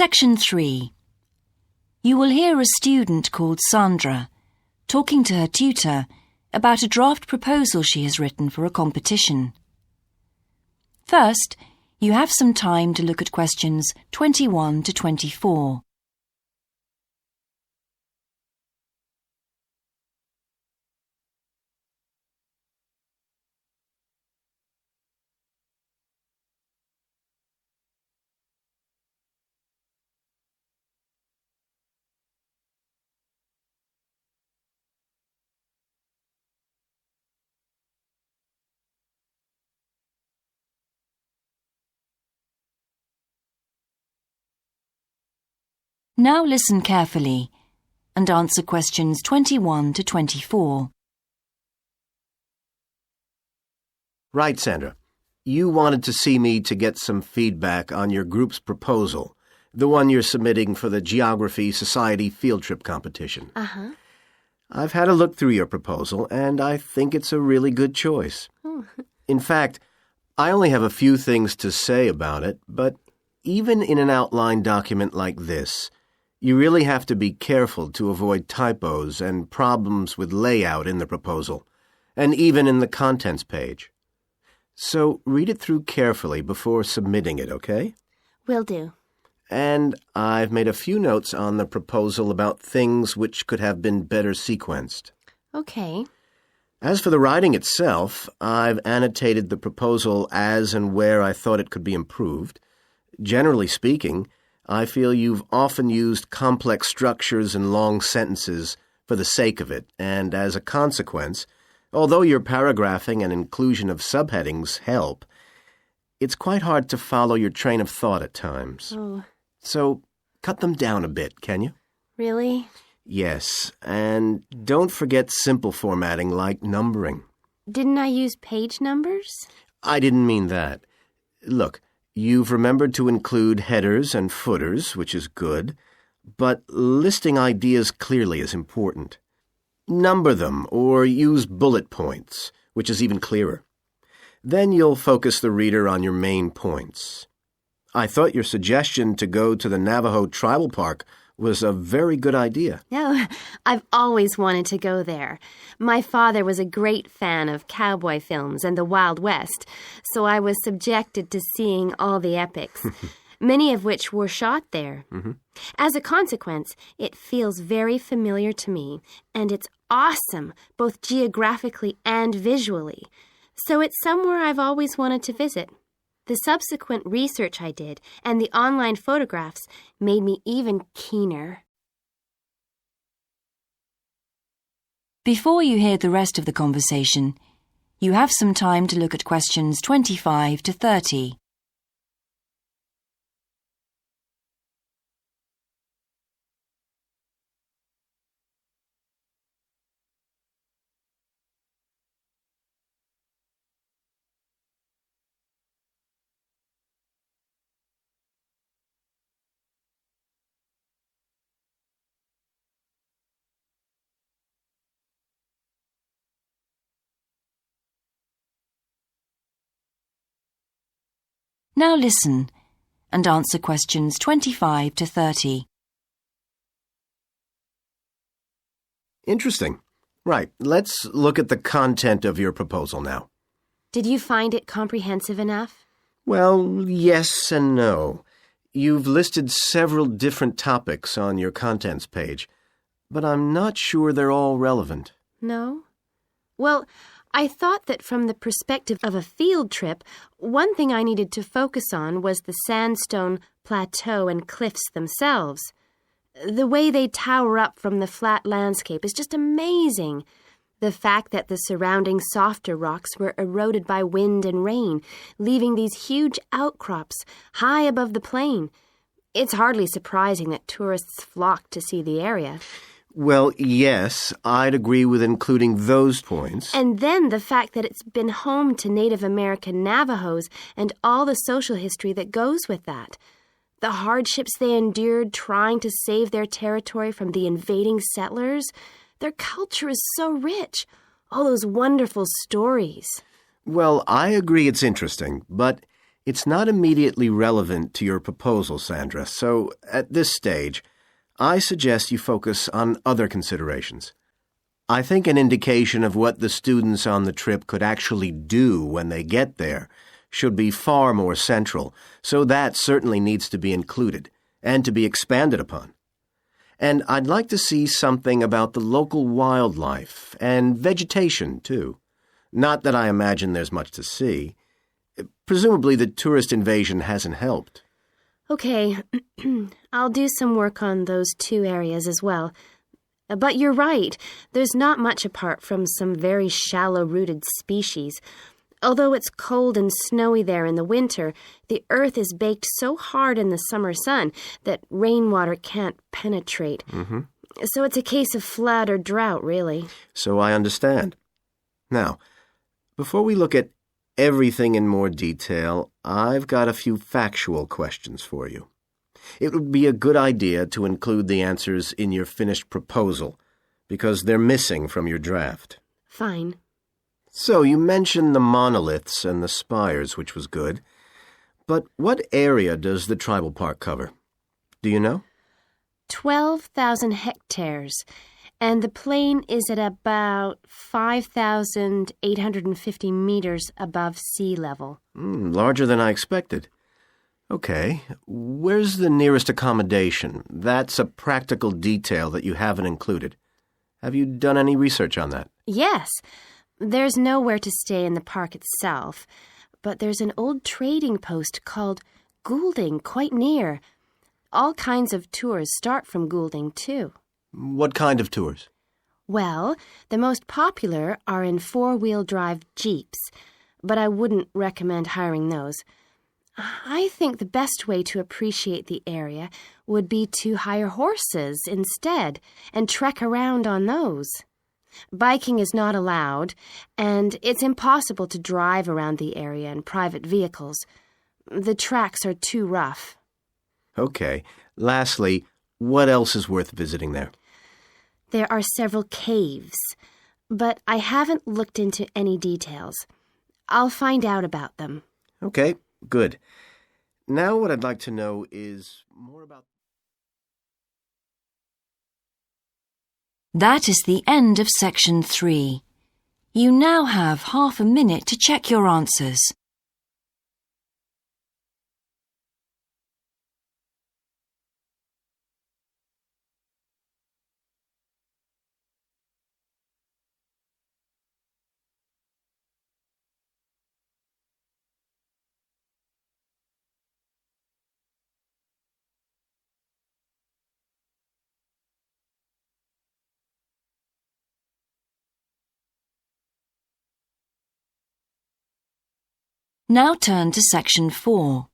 Section 3. You will hear a student called Sandra talking to her tutor about a draft proposal she has written for a competition. First, you have some time to look at questions 21 to 24. Now listen carefully and answer questions 21 to 24. Right, Sandra. You wanted to see me to get some feedback on your group's proposal, the one you're submitting for the Geography Society field trip competition. Uh-huh. I've had a look through your proposal, and I think it's a really good choice. Oh. In fact, I only have a few things to say about it, but even in an outline document like this, you really have to be careful to avoid typos and problems with layout in the proposal, and even in the contents page. So read it through carefully before submitting it, okay? Will do. And I've made a few notes on the proposal about things which could have been better sequenced. Okay. As for the writing itself, I've annotated the proposal as and where I thought it could be improved. Generally speaking, I feel you've often used complex structures and long sentences for the sake of it, and as a consequence, although your paragraphing and inclusion of subheadings help, it's quite hard to follow your train of thought at times. Oh. So cut them down a bit, can you? Really? Yes, and don't forget simple formatting like numbering. Didn't I use page numbers? I didn't mean that. Look, you've remembered to include headers and footers, which is good, but listing ideas clearly is important. Number them or use bullet points, which is even clearer. Then you'll focus the reader on your main points. I thought your suggestion to go to the Navajo Tribal Park was a very good idea. No, I've always wanted to go there. My father was a great fan of cowboy films and the Wild West, so I was subjected to seeing all the epics, many of which were shot there. Mm-hmm. As a consequence, it feels very familiar to me, and it's awesome, both geographically and visually. So it's somewhere I've always wanted to visit. The subsequent research I did and the online photographs made me even keener. Before you hear the rest of the conversation, you have some time to look at questions 25 to 30. Now listen and answer questions 25 to 30. Interesting. Right, let's look at the content of your proposal now. Did you find it comprehensive enough? Well, yes and no. You've listed several different topics on your contents page, but I'm not sure they're all relevant. No? Well, I thought that from the perspective of a field trip, one thing I needed to focus on was the sandstone plateau and cliffs themselves. The way they tower up from the flat landscape is just amazing. The fact that the surrounding softer rocks were eroded by wind and rain, leaving these huge outcrops high above the plain. It's hardly surprising that tourists flock to see the area. Well, yes, I'd agree with including those points. And then the fact that it's been home to Native American Navajos and all the social history that goes with that. The hardships they endured trying to save their territory from the invading settlers. Their culture is so rich. All those wonderful stories. Well, I agree it's interesting, but It's not immediately relevant to your proposal, Sandra, so at this stage, I suggest you focus on other considerations. I think an indication of what the students on the trip could actually do when they get there should be far more central, so that certainly needs to be included and to be expanded upon. And I'd like to see something about the local wildlife and vegetation, too. Not that I imagine there's much to see. Presumably the tourist invasion hasn't helped. Okay, I'll do some work on those two areas as well. But you're right, there's not much apart from some very shallow-rooted species. Although it's cold and snowy there in the winter, the earth is baked so hard in the summer sun that rainwater can't penetrate. So it's a case of flood or drought, really. So I understand. Now, before we look at everything in more detail, I've got a few factual questions for you. It would be a good idea to include the answers in your finished proposal, because they're missing from your draft. Fine. So you mentioned the monoliths and the spires, which was good. But what area does the tribal park cover? Do you know? 12,000 hectares, and the plain is at about 5,850 meters above sea level. Larger than I expected. Okay, where's the nearest accommodation? That's a practical detail that you haven't included. Have you done any research on that? Yes. There's nowhere to stay in the park itself, but there's an old trading post called Goulding quite near. All kinds of tours start from Goulding, too. What kind of tours? Well, the most popular are in four-wheel drive Jeeps, but I wouldn't recommend hiring those. I think the best way to appreciate the area would be to hire horses instead and trek around on those. Biking is not allowed, and it's impossible to drive around the area in private vehicles. The tracks are too rough. Okay. Lastly, what else is worth visiting there? There are several caves, but I haven't looked into any details. I'll find out about them. Okay, good. Now what I'd like to know is more about... That is the end of section 3. You now have half a minute to check your answers. Now turn to section 4.